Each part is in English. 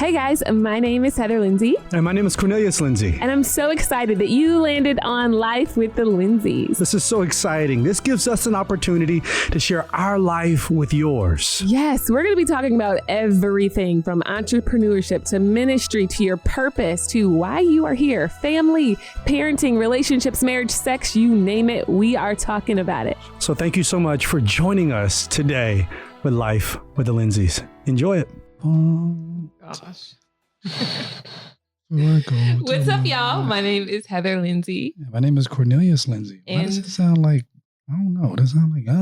Hey guys, my name is Heather Lindsey. And my name is Cornelius Lindsey. And I'm so excited that you landed on Life with the Lindseys. This is so exciting. This gives us an opportunity to share our life with yours. Yes, we're going to be talking about everything from entrepreneurship to ministry to your purpose to why you are here, family, parenting, relationships, marriage, sex, you name it. We are talking about it. So thank you so much for joining us today with Life with the Lindseys. Enjoy it. Gosh. What's up, y'all? My name is Heather Lindsey. My name is Cornelius Lindsey. Why does it sound like, I don't know, does it sound like, yeah.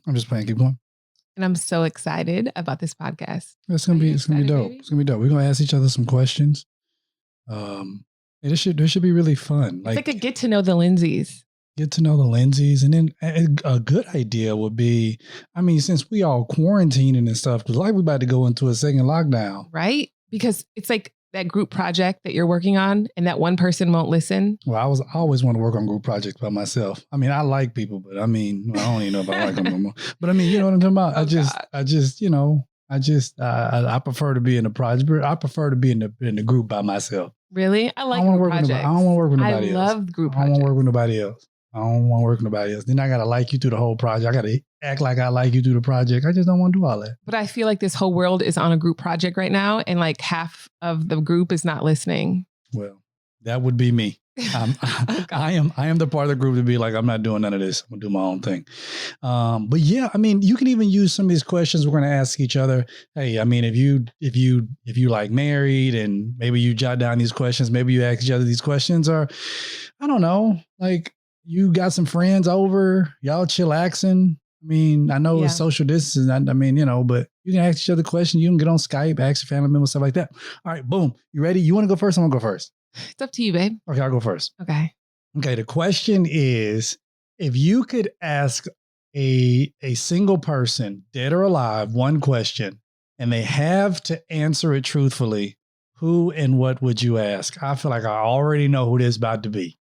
I'm just playing, keep going. And I'm so excited about this podcast. It's gonna be dope. Baby? It's gonna be dope. We're gonna ask each other some questions. This should be really fun. It's like a get to know the Lindseys. Get to know the Lindseys. And then a good idea would be, I mean, since we all quarantining and stuff, because like we're about to go into a second lockdown. Right? Because it's like that group project that you're working on and that one person won't listen. Well, I always want to work on group projects by myself. I mean, I like people, but I mean, I don't even know if I like them no more. But I mean, you know what I'm talking about? I prefer to be in a project. I prefer to be in the group by myself. Really? I like group projects. I don't want to work with nobody else. I love group projects. I don't want to work with nobody else. I don't want to work with nobody else. Then I got to like you through the whole project. I got to act like I like you through the project. I just don't want to do all that. But I feel like this whole world is on a group project right now. And like half of the group is not listening. Well, that would be me. I am the part of the group to be like, I'm not doing none of this. I'm gonna do my own thing. But yeah, I mean, you can even use some of these questions we're going to ask each other. Hey, I mean, if you like married and maybe you jot down these questions, maybe you ask each other these questions, or I don't know, like you got some friends over, y'all chillaxing. I mean, I know it's social distancing. I mean, you know, but you can ask each other questions. You can get on Skype, ask your family members, stuff like that. All right, boom. You ready? You want to go first? I want to go first. It's up to you, babe. Okay, I'll go first. Okay. The question is, if you could ask a single person, dead or alive, one question, and they have to answer it truthfully, who and what would you ask? I feel like I already know who this is about to be.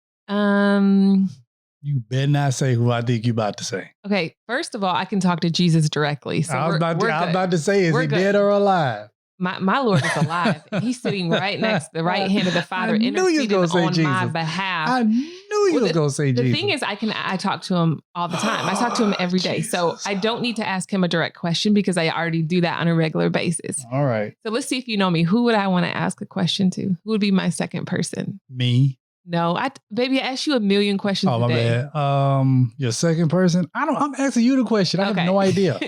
You better not say who I think you're about to say. Okay. First of all, I can talk to Jesus directly. So I was about to say, is he dead or alive? My Lord is alive. And he's sitting right next to the right hand of the Father, interceding on my behalf. I knew you was going to say Jesus. The thing is, I talk to him all the time. I talk to him every day. So I don't need to ask him a direct question because I already do that on a regular basis. All right. So let's see if you know me. Who would I want to ask a question to? Who would be my second person? Me. No, baby, I ask you a million questions a day. Oh, my bad. Your second person? I'm asking you the question. I have no idea.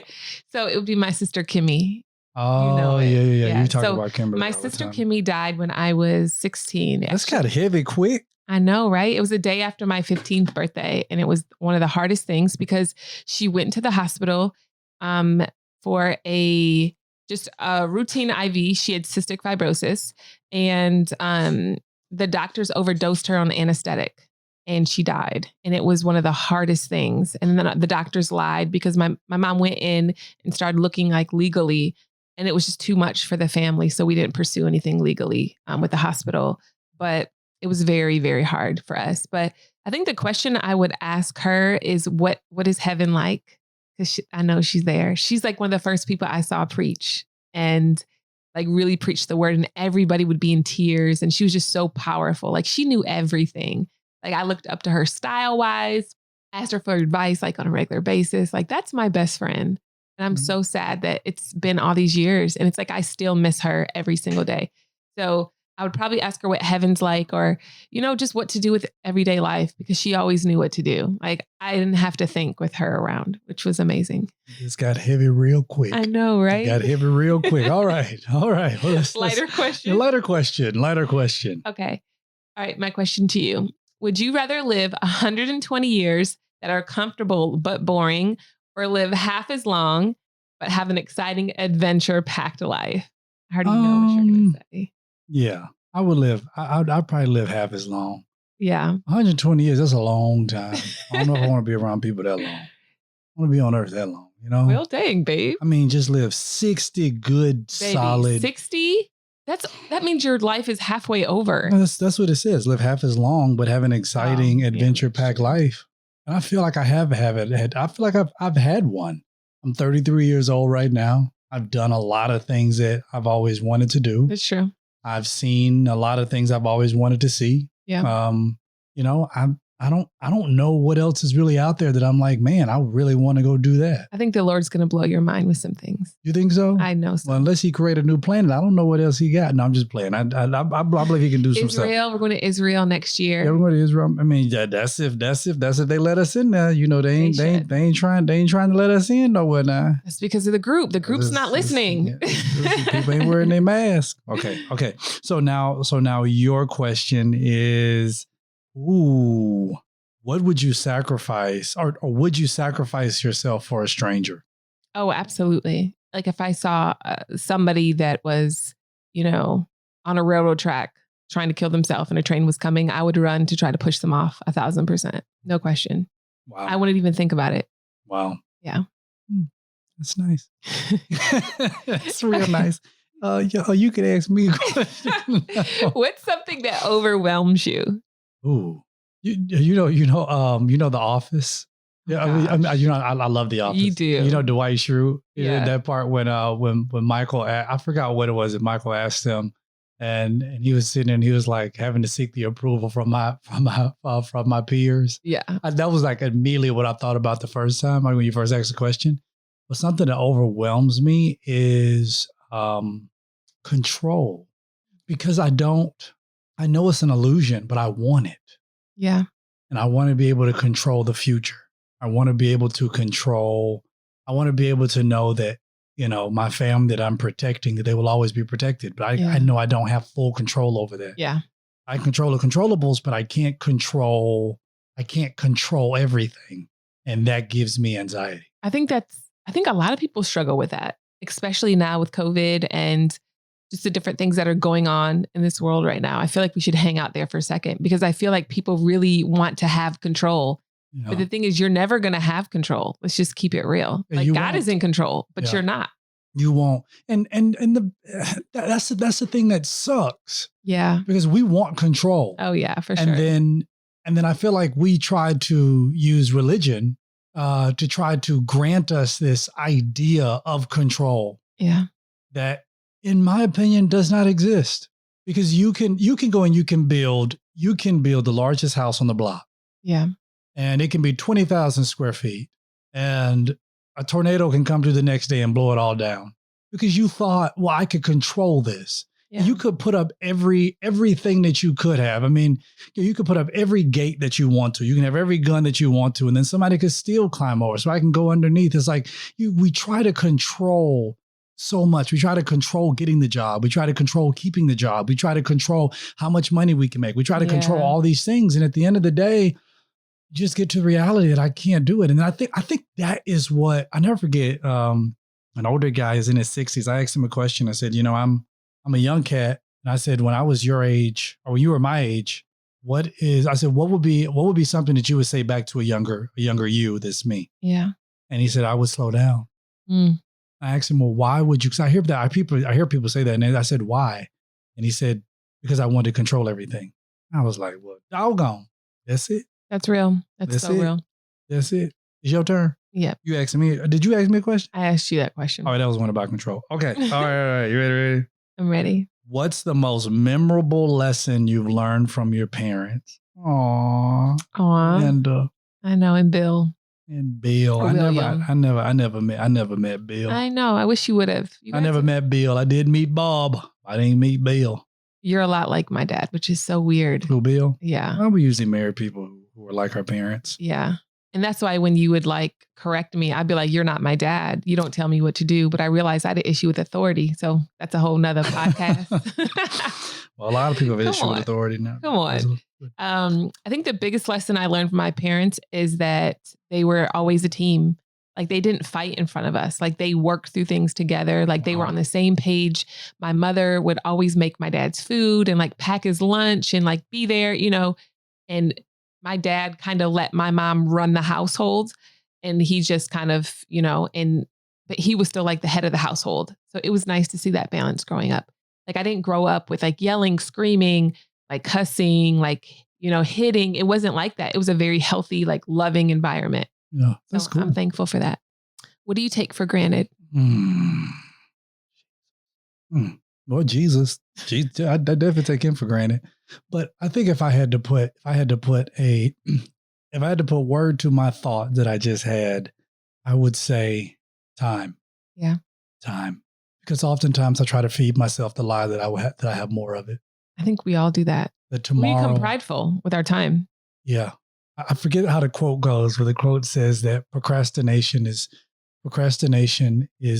So it would be my sister, Kimmy. Oh, you know yeah. You talk about Kimberly. My sister, Kimmy, died when I was 16. That's kind of heavy quick. I know, right? It was a day after my 15th birthday. And it was one of the hardest things because she went to the hospital for just a routine IV. She had cystic fibrosis and the doctors overdosed her on anesthetic and she died. And it was one of the hardest things. And then the doctors lied because my mom went in and started looking like legally. And it was just too much for the family. So we didn't pursue anything legally with the hospital. But it was very, very hard for us. But I think the question I would ask her is, what is heaven like? Because I know she's there. She's like one of the first people I saw preach and like really preach the word, and everybody would be in tears. And she was just so powerful. Like she knew everything. Like I looked up to her style wise, asked her for advice like on a regular basis. Like that's my best friend. And I'm so sad that it's been all these years. And it's like, I still miss her every single day. So I would probably ask her what heaven's like, or, you know, just what to do with everyday life, because she always knew what to do. Like I didn't have to think with her around, which was amazing. It's got heavy real quick. I know, right? It got heavy real quick. All right. Well, lighter question. Lighter question. Okay. All right. My question to you. Would you rather live 120 years that are comfortable but boring, or live half as long but have an exciting adventure-packed life? I already know what you're going to say. Yeah, I would live. I'd probably live half as long. Yeah. 120 years, that's a long time. I don't know if I want to be around people that long. I want to be on earth that long, you know? Well, dang, babe. I mean, just live 60 good, baby, solid. 60? That means your life is halfway over. That's what it says. Live half as long, but have an exciting adventure-packed life. And I feel like I have it. I feel like I've had one. I'm 33 years old right now. I've done a lot of things that I've always wanted to do. It's true. I've seen a lot of things I've always wanted to see. Yeah. You know, I don't know what else is really out there that I'm like, man, I really want to go do that. I think the Lord's going to blow your mind with some things. You think so? I know so. Well, unless he create a new planet, I don't know what else he got. No, I'm just playing. I believe he can do some stuff. Israel, we're going to Israel next year. Yeah, we're going to Israel. I mean, that's if they let us in there. You know, they ain't trying to let us in nowhere now. That's because of the group. The group's not listening. People ain't wearing their mask. Okay. So now your question is, what would you sacrifice, or would you sacrifice yourself for a stranger? Oh, absolutely. Like if I saw somebody that was, on a railroad track trying to kill themselves and a train was coming, I would run to try to push them off 1,000%. No question. Wow. I wouldn't even think about it. Wow. Yeah. That's nice. That's real nice. You could ask me a question. What's something that overwhelms you? Ooh. You know, The Office. Yeah, I love The Office. You do. You know Dwight Schrute. Yeah. That part when Michael, I forgot what it was that Michael asked him, and he was sitting and he was like having to seek the approval from my peers. Yeah, that was like immediately what I thought about the first time, like when you first asked the question. But something that overwhelms me is control, because I know it's an illusion, but I want it. Yeah. And I want to be able to control the future. I want to be able to know that, my family that I'm protecting, that they will always be protected. But I know I don't have full control over that. Yeah. I control the controllables, but I can't control everything. And that gives me anxiety. I think a lot of people struggle with that, especially now with COVID and just the different things that are going on in this world right now. I feel like we should hang out there for a second, because I feel like people really want to have control. Yeah. But the thing is, you're never going to have control. Let's just keep it real. Like God is in control, but you're not. You won't. And that's the thing that sucks. Yeah. Because we want control. Oh yeah, for sure. And then I feel like we try to use religion to try to grant us this idea of control. Yeah. That, in my opinion, does not exist, because you can go and you can build the largest house on the block. Yeah. And it can be 20,000 square feet, and a tornado can come through the next day and blow it all down, because you thought, well, I could control this. Yeah. You could put up everything that you could have. I mean, you could put up every gate that you want to. You can have every gun that you want to, and then somebody could still climb over, so I can go underneath. It's like we try to control so much. We try to control getting the job. We try to control keeping the job. We try to control how much money we can make. We try to control all these things. And at the end of the day, you just get to the reality that I can't do it. And I think that is what I never forget. An older guy is in his 60s. I asked him a question. I said, I'm a young cat. And I said, when I was your age, or when you were my age, what would be something that you would say back to a younger you that's me? Yeah. And he said, I would slow down. I asked him, well, why would you? Because I hear people say that. And I said, why? And he said, because I wanted to control everything. I was like, well, doggone. That's it. That's real. That's so real. That's it. It's your turn. Yeah. You asked me. Did you ask me a question? I asked you that question. All right. That was one about control. Okay. All right. You ready? I'm ready. What's the most memorable lesson you've learned from your parents? Aww. And I know. And Bill. And Bill. I never met Bill. I know. I wish you would have. I never met Bill. I did meet Bob. I didn't meet Bill. You're a lot like my dad, which is so weird. Who, Bill? Yeah. Well, we usually marry people who are like our parents. Yeah. And that's why when you would correct me, I'd be like, you're not my dad. You don't tell me what to do. But I realized I had an issue with authority. So that's a whole nother podcast. Well, a lot of people have an issue with authority now. Come on. I think the biggest lesson I learned from my parents is that they were always a team. Like they didn't fight in front of us. Like they worked through things together. Like they were on the same page. My mother would always make my dad's food and pack his lunch and be there, and my dad kind of let my mom run the household, and he just kind of, but he was still the head of the household. So it was nice to see that balance growing up. I didn't grow up with yelling, screaming, cussing, hitting. It wasn't like that. It was a very healthy, loving environment. Yeah, that's cool. I'm thankful for that. What do you take for granted? Lord Jesus, I definitely take him for granted. But I think if I had to put word to my thought that I just had, I would say time. Yeah. Time. Because oftentimes I try to feed myself the lie that I have more of it. I think we all do that. That tomorrow. We become prideful with our time. Yeah. I forget how the quote goes, where the quote says that procrastination is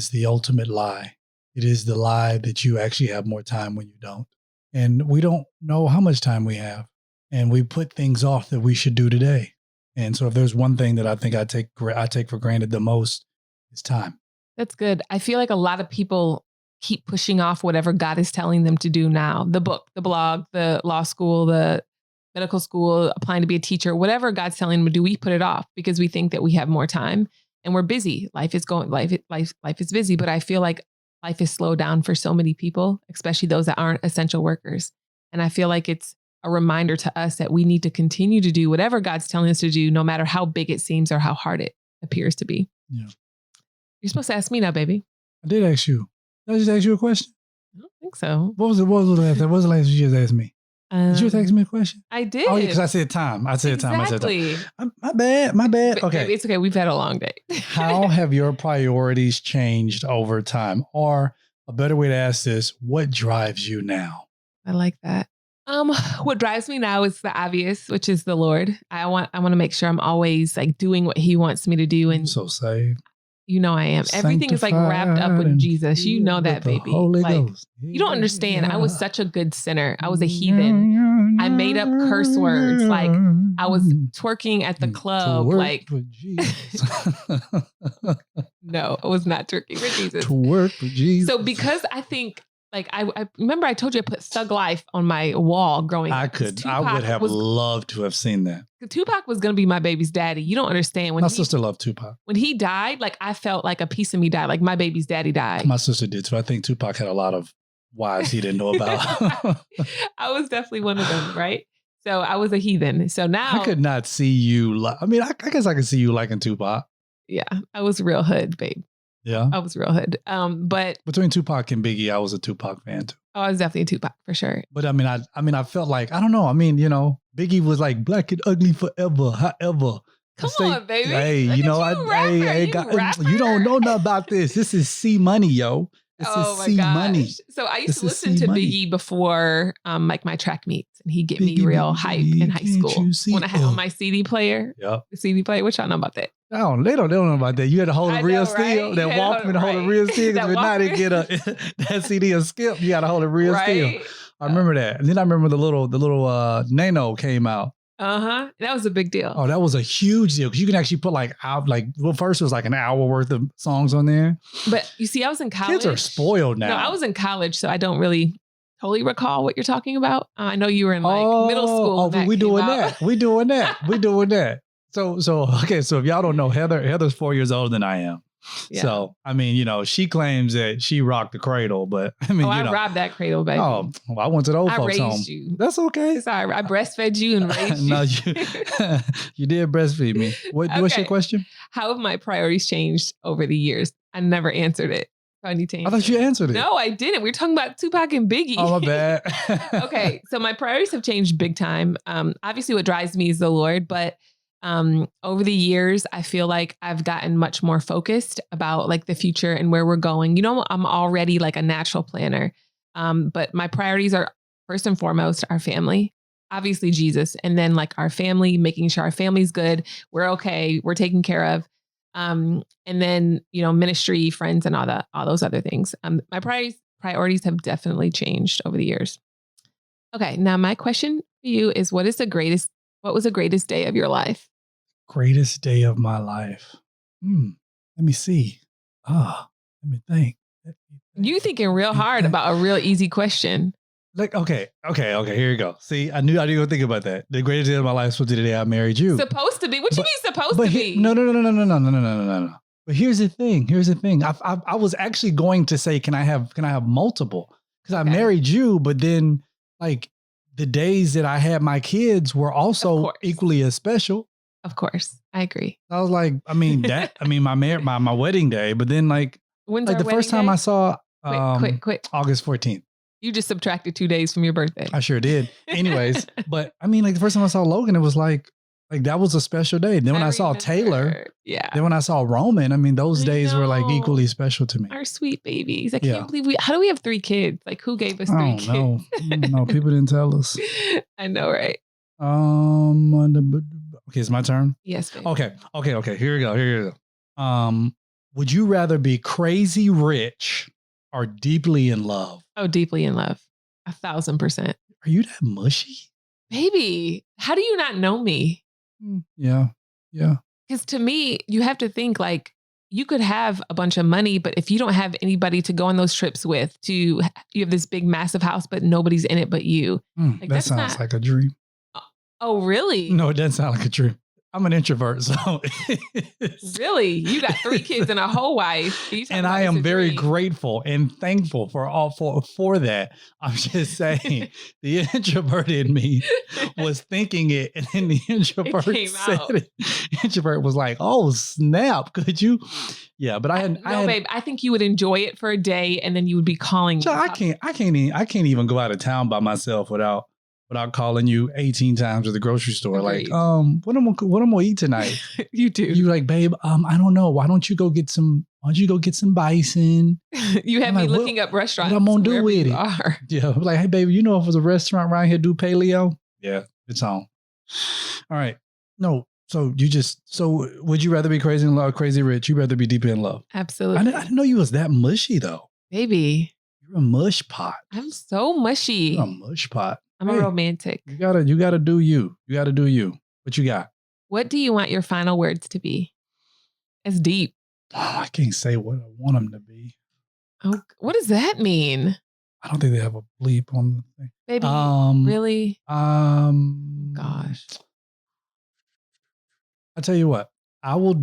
the ultimate lie. It is the lie that you actually have more time when you don't. And we don't know how much time we have. And we put things off that we should do today. And so if there's one thing that I think I take for granted the most, it's time. That's good. I feel like a lot of people keep pushing off whatever God is telling them to do now. The book, the blog, the law school, the medical school, applying to be a teacher, whatever God's telling them to do, we put it off because we think that we have more time and we're busy. Life is busy, but I feel like life is slowed down for so many people, especially those that aren't essential workers. And I feel like it's a reminder to us that we need to continue to do whatever God's telling us to do, no matter how big it seems or how hard it appears to be. Yeah. You're supposed to ask me now, baby. I did ask you. Did I just ask you a question? I don't think so. What was the last you just asked me? Did you just ask me a question? I did. Oh, yeah, because I said time. Exactly. My bad. Okay. Baby, it's okay. We've had a long day. How have your priorities changed over time? Or a better way to ask this, what drives you now? I like that. What drives me now is the obvious, which is the Lord. I want to make sure I'm always like doing what he wants me to do. And so saved. You know I am. Everything is like wrapped up with Jesus. You know that, baby. Like, you don't understand. I was such a good sinner. I was a heathen. I made up curse words. Like I was twerking at the club. Like no, I was not twerking for Jesus. To work for Jesus. So because I think like I remember I told you I put Thug Life on my wall growing up. I would have loved to have seen that. Tupac was going to be my baby's daddy. You don't understand. My sister loved Tupac. When he died, like I felt like a piece of me died. Like my baby's daddy died. My sister did too. I think Tupac had a lot of wives he didn't know about. I was definitely one of them, right? So I was a heathen. So now I could not see you. I guess I could see you liking Tupac. Yeah, I was real hood, babe. Yeah, I was real hood. But between Tupac and Biggie, I was a Tupac fan too. Oh, I was definitely a Tupac for sure. But I felt like, I don't know. I mean, Biggie was like black and ugly forever. However, come on, baby. Hey, you don't know nothing about this. This is C Money, yo. This is C Money. So I used to listen to Biggie before like my track meets, and he'd get me real hype in high school when I had on my CD player. Yeah, the CD player. What y'all know about that? They don't know about that. You had to hold a real steel. That Walkman to hold a real steel. Because if not, they get that CD a skip. You got to hold a real steel. I remember that. And then I remember the little Nano came out. That was a big deal. Oh, that was a huge deal because you can actually put first it was like an hour worth of songs on there. But you see, I was in college. Kids are spoiled now. No, I was in college, so I don't really totally recall what you're talking about. I know you were in middle school. Oh, we doing that. We doing that. So if y'all don't know, Heather's 4 years older than I am. Yeah. So, I mean, she claims that she rocked the cradle, but I mean, I robbed that cradle, baby. Oh, well, I went to the old folks' home. You. That's okay. It's all right. I breastfed you and raised you. No, you did breastfeed me. What's your question? How have my priorities changed over the years? I never answered it. So I need to answer. I thought you answered it. No, I didn't. We were talking about Tupac and Biggie. Oh, my bad. Okay, so my priorities have changed big time. Obviously, what drives me is the Lord, but over the years, I feel like I've gotten much more focused about like the future and where we're going. I'm already like a natural planner. But my priorities are first and foremost our family, obviously Jesus, and then like our family, making sure our family's good. We're okay. We're taken care of. And then, ministry, friends, and all those other things. My priorities have definitely changed over the years. Okay. Now my question for you is what was the greatest day of your life? Greatest day of my life. Let me see. Let me think. You thinking real hard about a real easy question. Like, okay, here you go. See, I didn't even think about that. The greatest day of my life was the day I married you. Supposed to be? What you mean supposed to be? No. But here's the thing. I was actually going to say, can I have multiple? Because I married you, but then like the days that I had my kids were also equally as special. Of course. I agree. I was like, my wedding day, but then like when's the first time I saw Quick. August 14th. You just subtracted 2 days from your birthday. I sure did. Anyways, but I mean, like the first time I saw Logan, it was like that was a special day. Then when I saw Taylor, then when I saw Roman, I mean, those days were like equally special to me. Our sweet babies. I can't believe how do we have 3 kids? Like who gave us 3 kids? No, people didn't tell us. I know, right? Okay, it's my turn. Yes. Baby. Okay. Here we go. Would you rather be crazy rich or deeply in love? Oh, deeply in love. 1,000%. Are you that mushy? Baby, how do you not know me? Yeah. Because to me, you have to think like you could have a bunch of money, but if you don't have anybody to go on those trips with, you have this big, massive house, but nobody's in it but you. Like, that sounds like a dream. Oh, really? No, it doesn't sound like a dream. I'm an introvert, so really, you got 3 kids and a whole wife, and I am very grateful and thankful for that. I'm just saying, the introvert in me was thinking it, and then the introvert said it. Introvert was like, "Oh snap! Could you?" Yeah, but babe. I think you would enjoy it for a day, and then you would be calling. So I can't even go out of town by myself without calling you 18 times at the grocery store. Agreed. Like, what am I gonna eat tonight? You do. You like, babe, I don't know. Why don't you go get some bison? You have me looking up restaurants. What I'm gonna do with it? Yeah. Like, hey, baby, you know if there's a restaurant around here do paleo? Yeah, it's on. All right. No. So would you rather be crazy in love, crazy rich? You'd rather be deeply in love? Absolutely. I didn't know you was that mushy though. Baby. You're a mush pot. I'm so mushy. You're a mush pot. I'm a romantic. You gotta do you. You gotta do you. What you got? What do you want your final words to be? It's deep. Oh, I can't say what I want them to be. Oh, what does that mean? I don't think they have a bleep on the thing. Baby, really? Gosh. I'll tell you what. I'll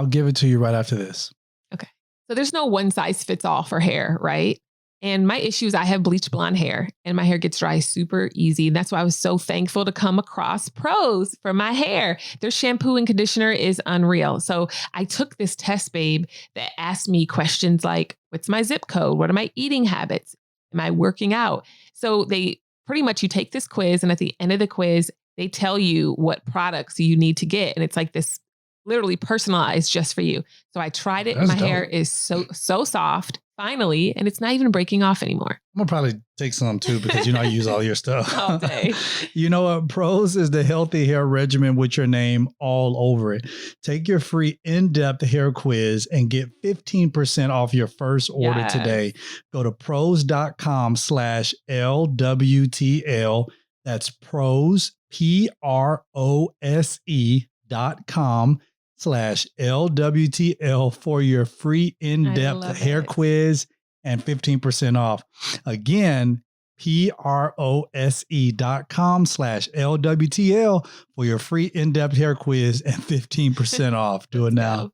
give it to you right after this. Okay. So there's no one size fits all for hair, right? And my issue is I have bleach blonde hair and my hair gets dry super easy. And that's why I was so thankful to come across Proz for my hair. Their shampoo and conditioner is unreal. So I took this test, babe, that asked me questions like, what's my zip code? What are my eating habits? Am I working out? So they pretty much, you take this quiz and at the end of the quiz, they tell you what products you need to get. And it's like this literally personalized just for you. So I tried it and my hair is so soft. Finally, and it's not even breaking off anymore. I'm gonna probably take some too because I use all your stuff all day. You know what? Proz is the healthy hair regimen with your name all over it. Take your free in-depth hair quiz and get 15% off your first order today. Go to proz.com/LWTL. That's Proz, PROSE.com/LWTL for your free in-depth hair quiz and 15% off. Again, PROSE.com/LWTL for your free in-depth hair quiz and 15% off. Do it now.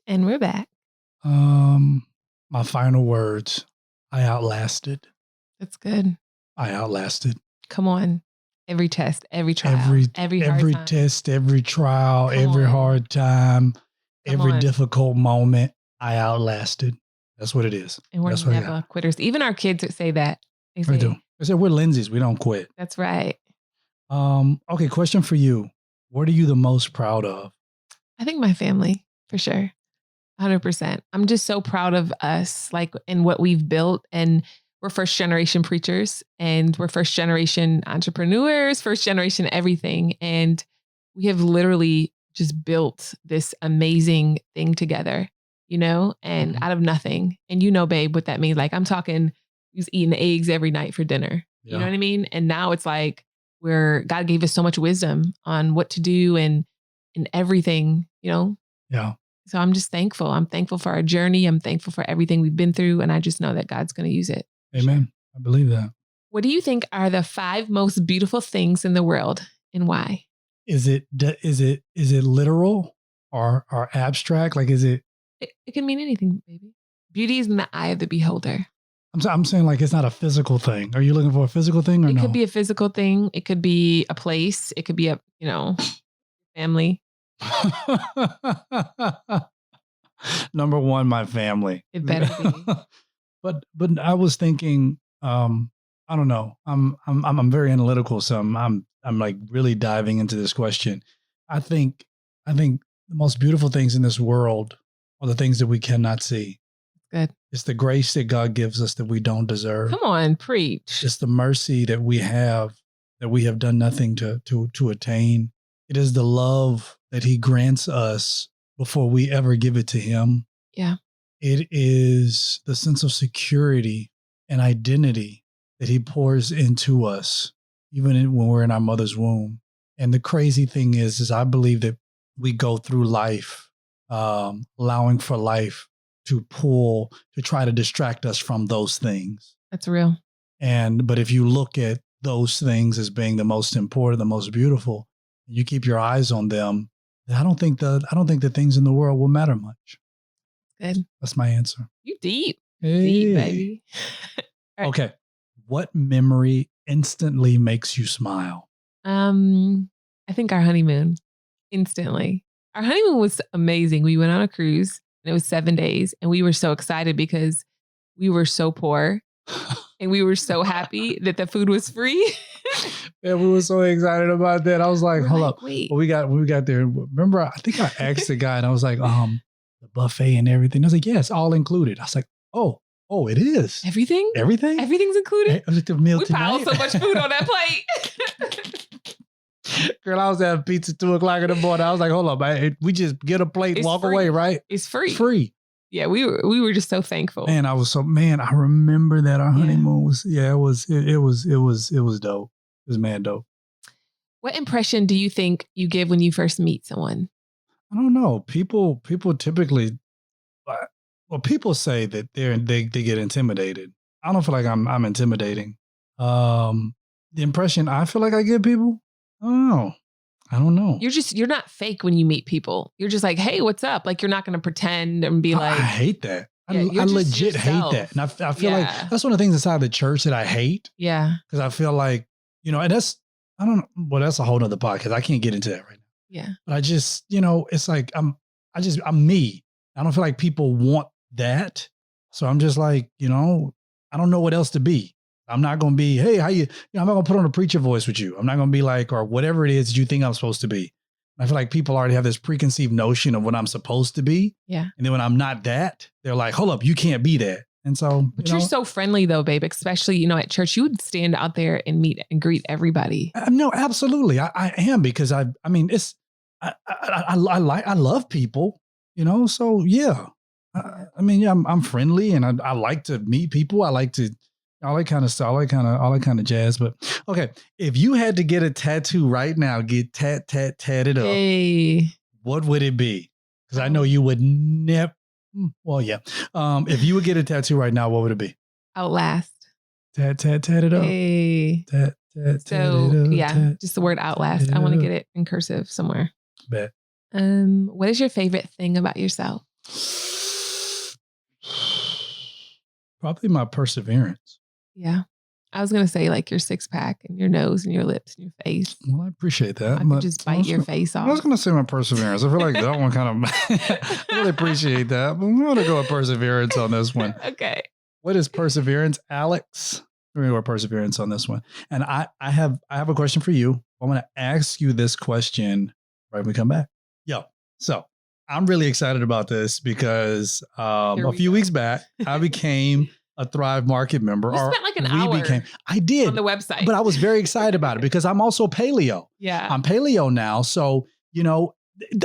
And we're back. My final words. I outlasted. That's good. I outlasted. Come on. Every test, every trial, every test, every trial, every hard time, every difficult moment, I outlasted. That's what it is. And we're never quitters. Even our kids say that. They do. They say we're Lindseys. We don't quit. That's right. Okay. Question for you. What are you the most proud of? I think my family, for sure. 100%. I'm just so proud of us, like in what we've built, and we're first generation preachers and we're first generation entrepreneurs, first generation everything. And we have literally just built this amazing thing together, and out of nothing. And babe, what that means. Like I'm talking, we was eating eggs every night for dinner. Yeah. You know what I mean? And now it's like God gave us so much wisdom on what to do and everything, Yeah. So I'm just thankful. I'm thankful for our journey. I'm thankful for everything we've been through. And I just know that God's going to use it. Amen. I believe that. What do you think are the 5 most beautiful things in the world and why? Is it literal or abstract? Like, is it? It can mean anything, baby. Beauty is in the eye of the beholder. I'm saying like it's not a physical thing. Are you looking for a physical thing or no? It could be a physical thing. It could be a place. It could be a, family. Number one, my family. It better be. But I was thinking, I don't know. I'm very analytical, so I'm like really diving into this question. I think the most beautiful things in this world are the things that we cannot see. Good. It's the grace that God gives us that we don't deserve. Come on, preach. It's the mercy that we have done nothing to attain. It is the love that he grants us before we ever give it to him. Yeah. It is the sense of security and identity that he pours into us, even when we're in our mother's womb. And the crazy thing is I believe that we go through life, allowing for life to try to distract us from those things. That's real. But if you look at those things as being the most important, the most beautiful, and you keep your eyes on them, I don't think the things in the world will matter much. Good. That's my answer. You deep. Hey. Deep, baby. Right. Okay. What memory instantly makes you smile? I think our honeymoon. Instantly. Our honeymoon was amazing. We went on a cruise and it was 7 days and we were so excited because we were so poor and we were so happy that the food was free. Yeah, we were so excited about that. I was like, hold up. Wait. When we got there, remember, I think I asked the guy and I was like, the buffet and everything. I was like, yeah, it's all included. I was like, oh, it is. Everything? Everything? Everything's included? I was like, the meal We piled tonight. so much food on that plate. Girl, I was having pizza 2:00 in the morning. I was like, hold up, man. We just get a plate, It's walk free. away, right? It's free. It's free. Yeah, we were just so thankful. Man, I remember that our honeymoon was, it was dope. It was mad dope. What impression do you think you give when you first meet someone? I don't know. People typically, well, people say that they get intimidated. I don't feel like I'm intimidating. The impression I feel like I give people, I don't know. You're not fake when you meet people. You're just like, hey, what's up? Like, you're not going to pretend and be like. I hate that. Yeah, I legit yourself. hate that. And I feel like that's one of the things inside the church that I hate. Yeah. Because I feel like, and that's a whole nother podcast. I can't get into that right now. Yeah. But I just, it's like, I'm me. I don't feel like people want that. So I'm just like, I don't know what else to be. I'm not going to be, hey, how you, I'm not going to put on a preacher voice with you. I'm not going to be like, or whatever it is that you think I'm supposed to be. I feel like people already have this preconceived notion of what I'm supposed to be. Yeah. And then when I'm not that, they're like, hold up, you can't be that. And so, but you're so friendly though, babe, especially, at church, you would stand out there and meet and greet everybody. No, absolutely. I am because I love people, so yeah. I'm friendly and I like to meet people. I like to, all that kind of stuff, all that kind of jazz. But okay, if you had to get a tattoo right now, get tatted up, hey, what would it be? Because I know you would never. Well, yeah. If you would get a tattoo right now, what would it be? Outlast. Tatted up. Hey. Tat so it up, yeah, just the word outlast. I want to get it in cursive somewhere. Bet. What is your favorite thing about yourself? Probably my perseverance. Yeah. I was going to say like your 6-pack and your nose and your lips and your face. Well, I appreciate that. I could just bite your face off. I was going to say my perseverance. I feel like that one kind of, I really appreciate that. But we're going to go with perseverance on this one. Okay. What is perseverance, Alex? We're going to go with perseverance on this one. And I have a question for you. I'm going to ask you this question right when we come back. So I'm really excited about this because a few weeks back, I became a Thrive Market member. You spent like an hour I did on the website. But I was very excited about it because I'm also paleo. Yeah. I'm paleo now. So,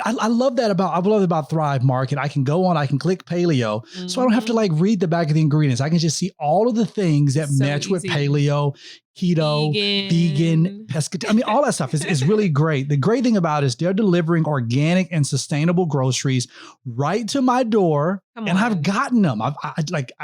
I love that about Thrive Market. I can go on, I can click paleo. Mm-hmm. So I don't have to like read the back of the ingredients. I can just see all of the things that match with paleo, keto, vegan, pescatarian. All that stuff is really great. The great thing about it is they're delivering organic and sustainable groceries right to my door. And I've gotten them. I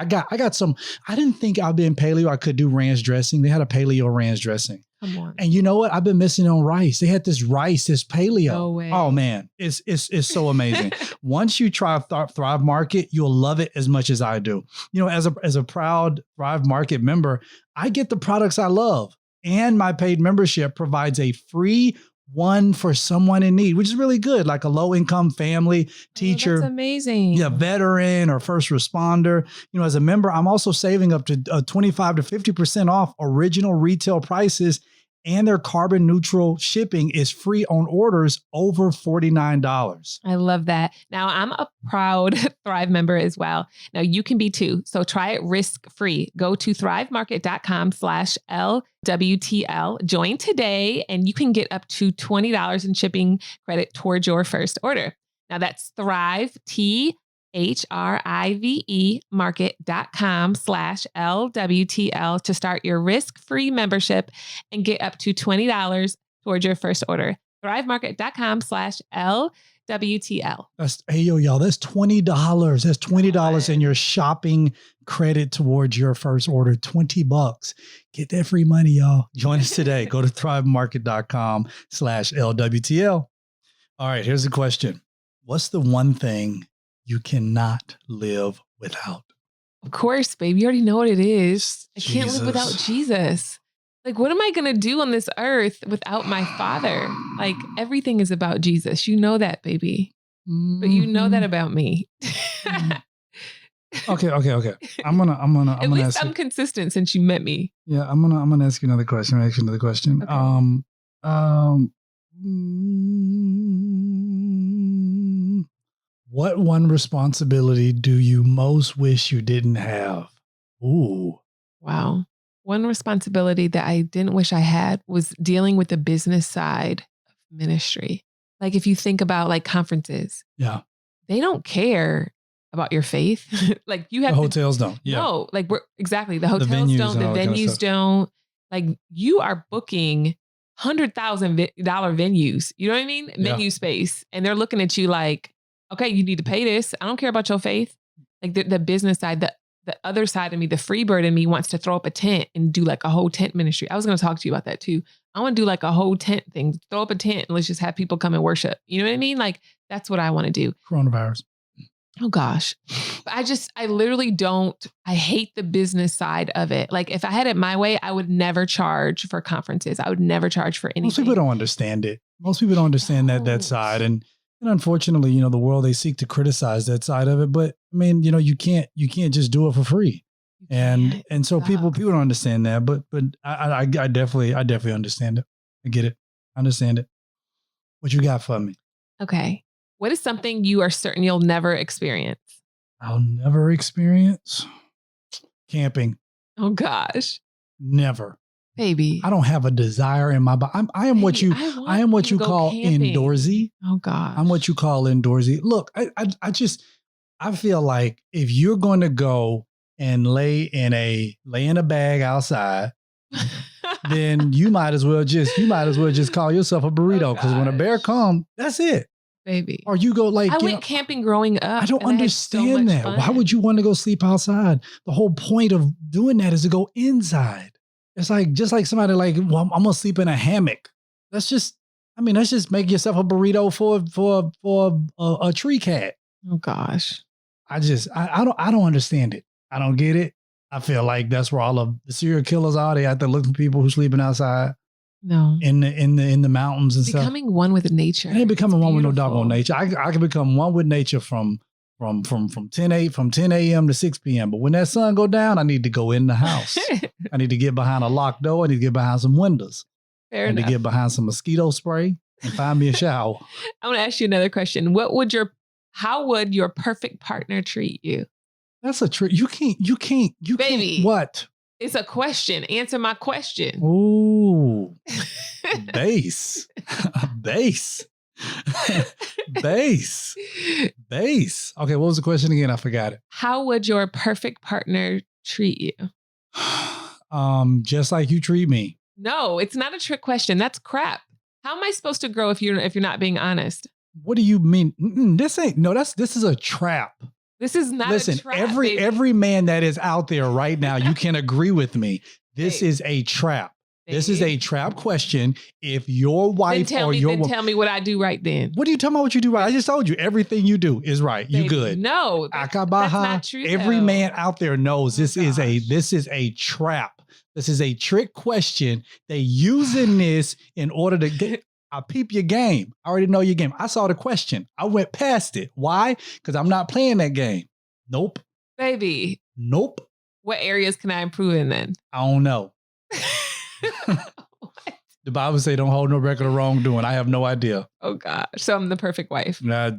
got some. I didn't think I'd be in paleo. I could do ranch dressing. They had a paleo ranch dressing. Come on. And you know what? I've been missing on rice. They had this rice, this paleo. No way. Oh man, it's so amazing. Once you try Thrive Market, you'll love it as much as I do. As a proud Thrive Market member, I get the products I love, and my paid membership provides a free one for someone in need, which is really good, like a low-income family, teacher, that's amazing. yeah, veteran or first responder. As a member, I'm also saving up to 25 to 50% off original retail prices, and their carbon neutral shipping is free on orders over $49. I love that. Now, I'm a proud Thrive member as well. Now, you can be too. So try it risk-free. Go to thrivemarket.com/LWTL. Join today, and you can get up to $20 in shipping credit towards your first order. Now, that's Thrive, THRIVE market.com/LWTL to start your risk-free membership and get up to $20 towards your first order. thrivemarket.com/LWTL. Y'all, that's $20. That's $20 in your shopping credit towards your first order. $20. Get that free money, y'all. Join us today. Go to thrivemarket.com/LWTL. All right, here's the question. What's the one thing you cannot live without? Of course, babe. You already know what it is. I can't Jesus. live without Jesus. Like, what am I going to do on this earth without my Father? Like, everything is about Jesus. You know that, baby. But you know that about me. Okay. I'm gonna At least ask I'm you. consistent since you met me. Yeah, I'm gonna ask you another question. Okay. What one responsibility do you most wish you didn't have? Ooh. Wow. One responsibility that I didn't wish I had was dealing with the business side of ministry. Like, if you think about like conferences, Yeah. they don't care about your faith. Like, you The have to, hotels don't. Yeah. no, like exactly. The hotels venues don't, and the all that kind of venues stuff. don't. Like, you are booking $100,000 venues. You know what I mean? Yeah. Menu space. And they're looking at you like, okay, you need to pay this. I don't care about your faith. Like, the business side, the other side of me, the free bird in me wants to throw up a tent and do like a whole tent ministry. I was going to talk to you about that too. I want to do like a whole tent thing, throw up a tent and let's just have people come and worship. You know what I mean? Like, that's what I want to do. Coronavirus. Oh gosh. But I literally don't, I hate the business side of it. Like, if I had it my way, I would never charge for conferences. I would never charge for anything. Most people don't understand it. Most people don't understand that side. And unfortunately, the world, they seek to criticize that side of it. But I mean, you can't just do it for free. And so people don't understand that. But I definitely understand it. I get it. I understand it. What you got for me? Okay. What is something you are certain you'll never experience? I'll never experience camping. Oh gosh. Never. Baby. I don't have a desire in my body. I am what you call indoorsy. Oh gosh. I'm what you call indoorsy. Look, I feel like if you're going to go and lay in a bag outside, then you might as well just call yourself a burrito, because when a bear comes, that's it. Baby. Or you go like, I went camping growing up. I don't understand that. Why would you want to go sleep outside? The whole point of doing that is to go inside. It's like, just like somebody like, well, I'm gonna sleep in a hammock. That's just make yourself a burrito for a tree cat. Oh gosh. I don't understand it. I don't get it. I feel like that's where all of the serial killers are. They out there looking for people who sleeping outside. No. In the mountains and stuff. Becoming one with nature. I ain't becoming one with no doggone nature. I can become one with nature from 10 a.m. to 6 p.m. But when that sun go down, I need to go in the house. I need to get behind a locked door. I need to get behind some windows. Fair I need enough. to get behind some mosquito spray and find me a shower. I want to ask you another question. How would your perfect partner treat you? That's a trick. You can't. Baby. What? It's a question. Answer my question. Ooh. Base. Base. Base. Base. Okay, what was the question again? I forgot it. How would your perfect partner treat you? Just like you treat me. No, it's not a trick question. That's crap. How am I supposed to grow if you're not being honest? What do you mean? This is a trap. This is not Listen, a trap. Baby. every man that is out there right now, you can agree with me. This is a trap. This is a trap question. If your wife tell me what I do right then. What are you talking about? What you do right? I just told you everything you do is right. Baby, you good. No, that's not true. Every though. man out there knows this is a trap. This is a trick question. They using this in order to get. I peep your game. I already know your game. I saw the question. I went past it. Why? Because I'm not playing that game. Nope. Baby. Nope. What areas can I improve in then? I don't know. The Bible say don't hold no record of wrongdoing. I have no idea. Oh gosh. So I'm the perfect wife. Nah,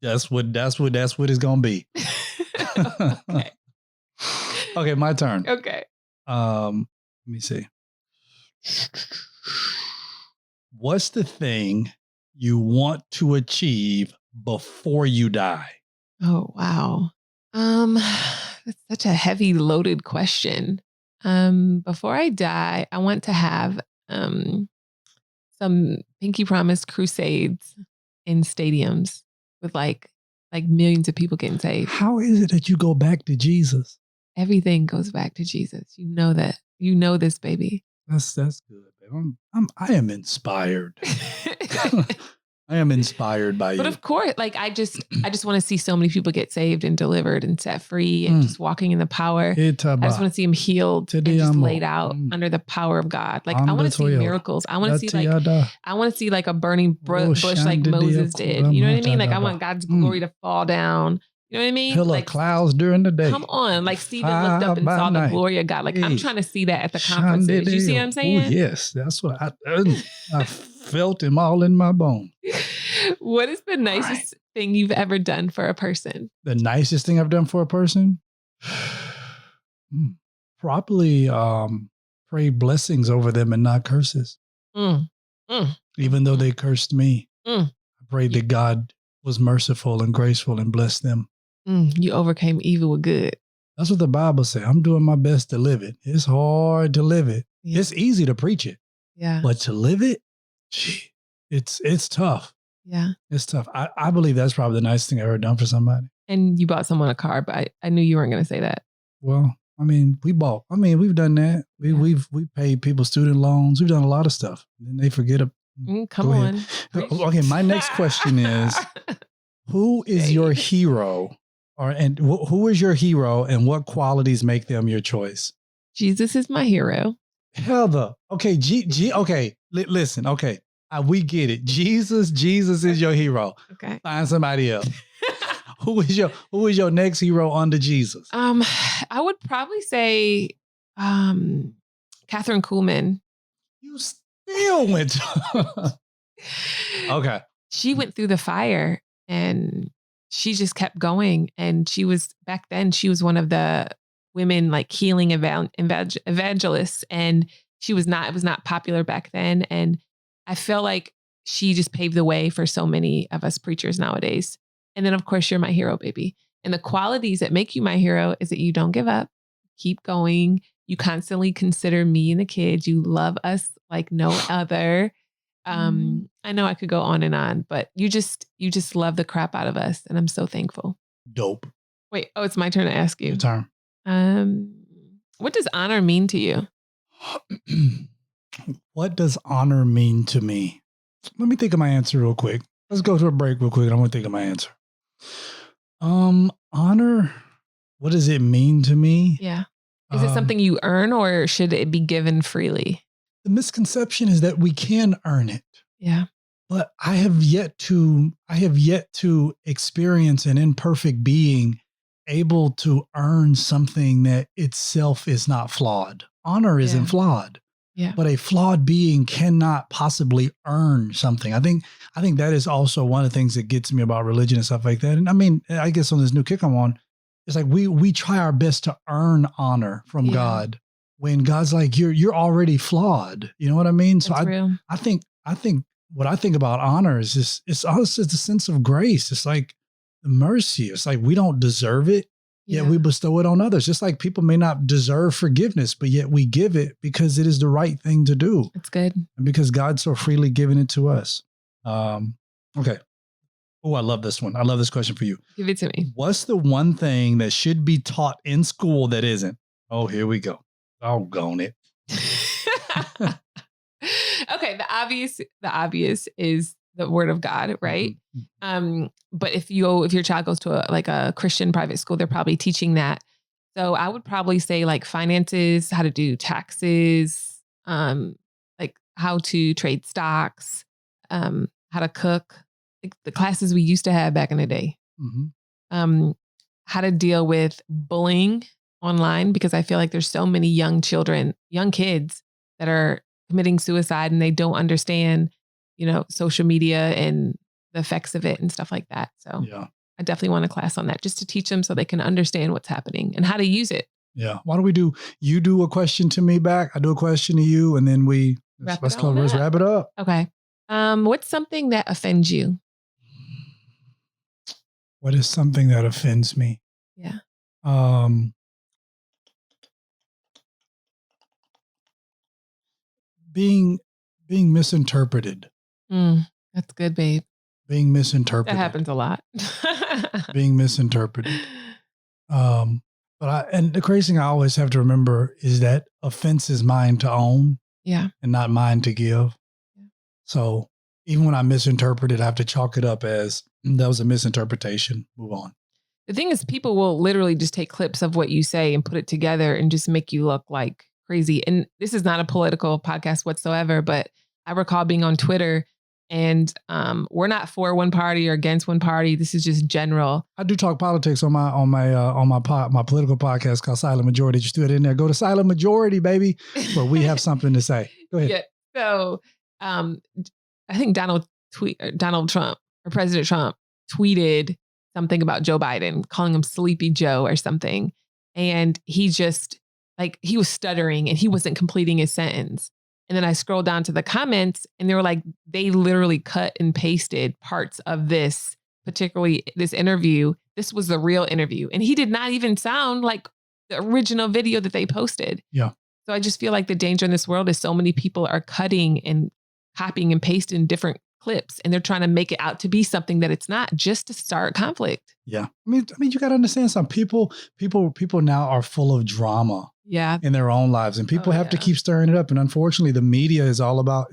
that's what it's gonna be. Okay. Okay, my turn. Okay. Let me see. What's the thing you want to achieve before you die? Oh wow. That's such a heavy loaded question. Before I die, I want to have some Pinky Promise crusades in stadiums with like millions of people getting saved. How is it that you go back to Jesus? Everything goes back to Jesus. You know that. You know this, baby. That's good, babe. I am inspired. I am inspired by you. But of course, like I just want to see so many people get saved and delivered and set free and just walking in the power. I just want to see them healed and just laid out under the power of God. Like I want to see miracles. I want to see like a burning bush like Moses did. You know what I mean? Like I want God's glory to fall down. You know what I mean? Pillar like clouds during the day. Come on. Like Stephen looked up and saw the glory of God. Like I'm trying to see that at the conferences. You see what I'm saying? Oh, yes. That's what I felt him all in my bones. What is the nicest thing you've ever done for a person? The nicest thing I've done for a person? Probably pray blessings over them and not curses. Even though they cursed me. I prayed that God was merciful and graceful and blessed them. You overcame evil with good. That's what the Bible says. I'm doing my best to live it. It's hard to live it. Yeah. It's easy to preach it. Yeah. But to live it, it's tough. Yeah. It's tough. I believe that's probably the nicest thing I've ever done for somebody. And you bought someone a car, but I knew you weren't going to say that. Well, we've done that. We've paid people student loans. We've done a lot of stuff. And then they forget it. Come on. Okay, my next question is, who is your hero? Who is your hero and what qualities make them your choice? Jesus is my hero. Heather. Okay, listen, okay. We get it. Jesus is your hero. Okay. Find somebody else. Who is your next hero under Jesus? I would probably say Catherine Kuhlman. You still went to Okay. She went through the fire and she just kept going. And she was one of the women like healing evangelists. And it was not popular back then. And I feel like she just paved the way for so many of us preachers nowadays. And then of course you're my hero, baby. And the qualities that make you my hero is that you don't give up, keep going. You constantly consider me and the kids. You love us like no other. I know I could go on, but you just love the crap out of us. And I'm so thankful. Dope. Wait, it's my turn to ask you. Your turn. What does honor mean to you? What does honor mean to me? Let me think of my answer real quick. Let's go to a break real quick. I'm going to think of my answer. Honor, what does it mean to me? Yeah. Is it something you earn or should it be given freely? The misconception is that we can earn it. Yeah. But I have yet to experience an imperfect being able to earn something that itself is not flawed. Honor isn't flawed. Yeah. But a flawed being cannot possibly earn something. I think that is also one of the things that gets me about religion and stuff like that. And I guess on this new kick I'm on, it's like we try our best to earn honor from God when God's like, you're already flawed. You know what I mean? So I think what I think about honor is just, it's a sense of grace. It's like the mercy. It's like we don't deserve it. Yet we bestow it on others. Just like people may not deserve forgiveness, but yet we give it because it is the right thing to do. That's good. And because God's so freely given it to us. Okay. Oh, I love this one. I love this question for you. Give it to me. What's the one thing that should be taught in school that isn't? Oh, here we go. Doggone it. Okay. The obvious is the word of God, right? Mm-hmm. But if your child goes to a Christian private school, they're probably teaching that. So I would probably say like finances, how to do taxes, like how to trade stocks, how to cook, like the classes we used to have back in the day. Mm-hmm. How to deal with bullying online, because I feel like there's so many young kids that are committing suicide and they don't understand, social media and the effects of it and stuff like that. So Yeah. I definitely want a class on that just to teach them so they can understand what's happening and how to use it. Yeah. Why don't you do a question to me back? I do a question to you, and then let's wrap it up. Okay. What's something that offends you? What is something that offends me? Yeah. Being misinterpreted. That's good, babe. Being misinterpreted. That happens a lot. Being misinterpreted. And the crazy thing I always have to remember is that offense is mine to own. Yeah. And not mine to give. Yeah. So even when I misinterpret it, I have to chalk it up as that was a misinterpretation. Move on. The thing is, people will literally just take clips of what you say and put it together and just make you look like crazy. And this is not a political podcast whatsoever, but I recall being on Twitter and we're not for one party or against one party. This is just general. I do talk politics on my political podcast called Silent Majority. Just threw it in there. Go to Silent Majority, baby, where we have something to say. Go ahead. Yeah. So I think Donald Trump or President Trump tweeted something about Joe Biden, calling him Sleepy Joe or something. And he just he was stuttering and he wasn't completing his sentence. And then I scrolled down to the comments and they were like, they literally cut and pasted parts of this, particularly this interview. This was the real interview. And he did not even sound like the original video that they posted. Yeah. So I just feel like the danger in this world is so many people are cutting and copying and pasting different clips and they're trying to make it out to be something that it's not, just to start conflict. Yeah. I mean, you got to understand some people now are full of drama. Yeah. In their own lives, and people have to keep stirring it up. And unfortunately, the media is all about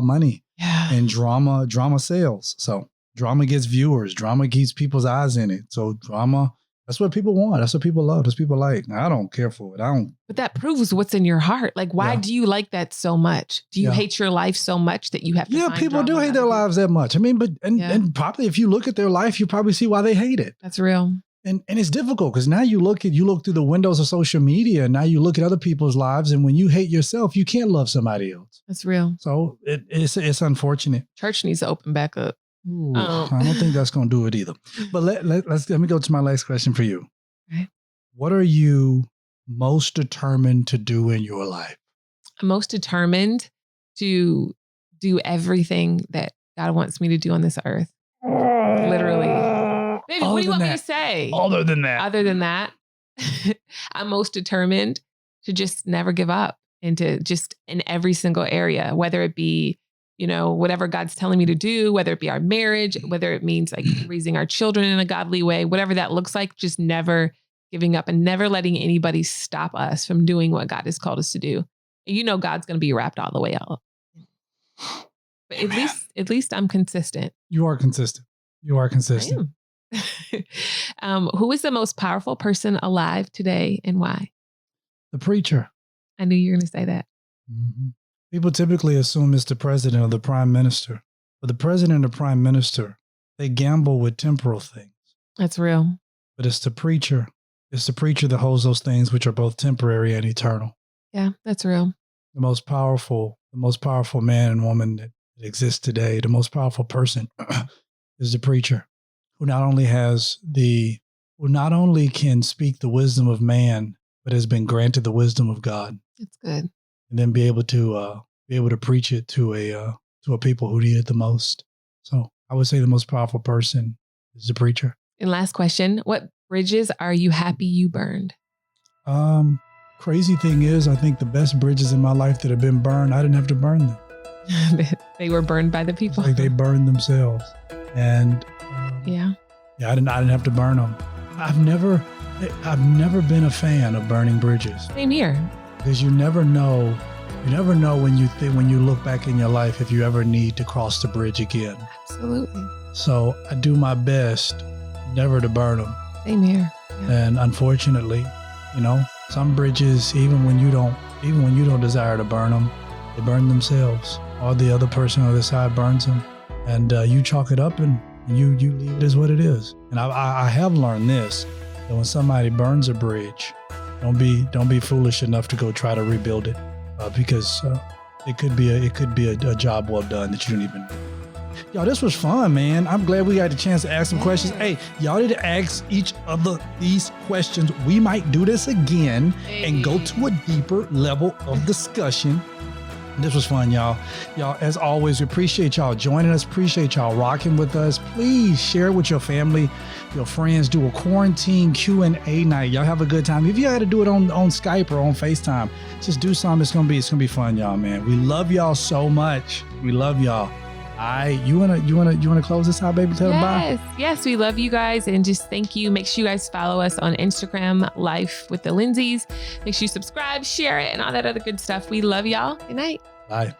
money. Yeah. And drama sells. So drama gets viewers. Drama keeps people's eyes in it. So drama, that's what people want. That's what people love. That's what people like. I don't care for it. But that proves what's in your heart. Like, why do you like that so much? Do you hate your life so much that you have to? Yeah, people do hate their lives that much. I mean, and probably if you look at their life, you probably see why they hate it. That's real. And it's difficult because now you look through the windows of social media and now you look at other people's lives. And when you hate yourself, you can't love somebody else. That's real. So it's unfortunate. Church needs to open back up. Ooh, I don't think that's going to do it either. But let me go to my last question for you. Okay. What are you most determined to do in your life? I'm most determined to do everything that God wants me to do on this earth. Literally. Baby, what do you want me to say? Other than that, I'm most determined to just never give up and to just in every single area, whether it be, whatever God's telling me to do, whether it be our marriage, whether it means raising our children in a godly way, whatever that looks like, just never giving up and never letting anybody stop us from doing what God has called us to do. And God's going to be wrapped all the way out. But at least I'm consistent. You are consistent. I am. Who is the most powerful person alive today and why? The preacher. I knew you were going to say that. Mm-hmm. People typically assume it's the president or the prime minister. But the president or prime minister, they gamble with temporal things. That's real. But it's the preacher. It's the preacher that holds those things which are both temporary and eternal. Yeah, that's real. The most powerful man and woman that exists today, the most powerful person is the preacher. Who not only can speak the wisdom of man, but has been granted the wisdom of God. That's good. And then be able to preach it to a people who need it the most. So I would say the most powerful person is the preacher. And last question, what bridges are you happy you burned? Crazy thing is, I think the best bridges in my life that have been burned, I didn't have to burn them. They were burned by the people. Like they burned themselves. And yeah, I didn't have to burn them. I've never been a fan of burning bridges. Same here. Because you never know when you look back in your life if you ever need to cross the bridge again. Absolutely. So I do my best never to burn them. Same here. Yeah. And unfortunately, some bridges, even when you don't desire to burn them, they burn themselves, or the other person on the side burns them. and you chalk it up and you leave it as what it is. And I have learned this, that when somebody burns a bridge, don't be foolish enough to go try to rebuild it, because it could be a job well done that you didn't even know. Y'all, this was fun, man. I'm glad we got the chance to ask some questions. Hey, y'all need to ask each other these questions. We might do this again and go to a deeper level of discussion. This was fun, y'all. Y'all, as always, we appreciate y'all joining us. Appreciate y'all rocking with us. Please share it with your family, your friends. Do a quarantine Q&A night. Y'all have a good time. If you had to do it on Skype or on FaceTime, just do something. It's gonna be fun, y'all, man. We love y'all so much. We love y'all. You wanna close this out, baby? Tell them bye. Yes, we love you guys, and just thank you. Make sure you guys follow us on Instagram, Life with the Lindseys. Make sure you subscribe, share it, and all that other good stuff. We love y'all. Good night. Bye.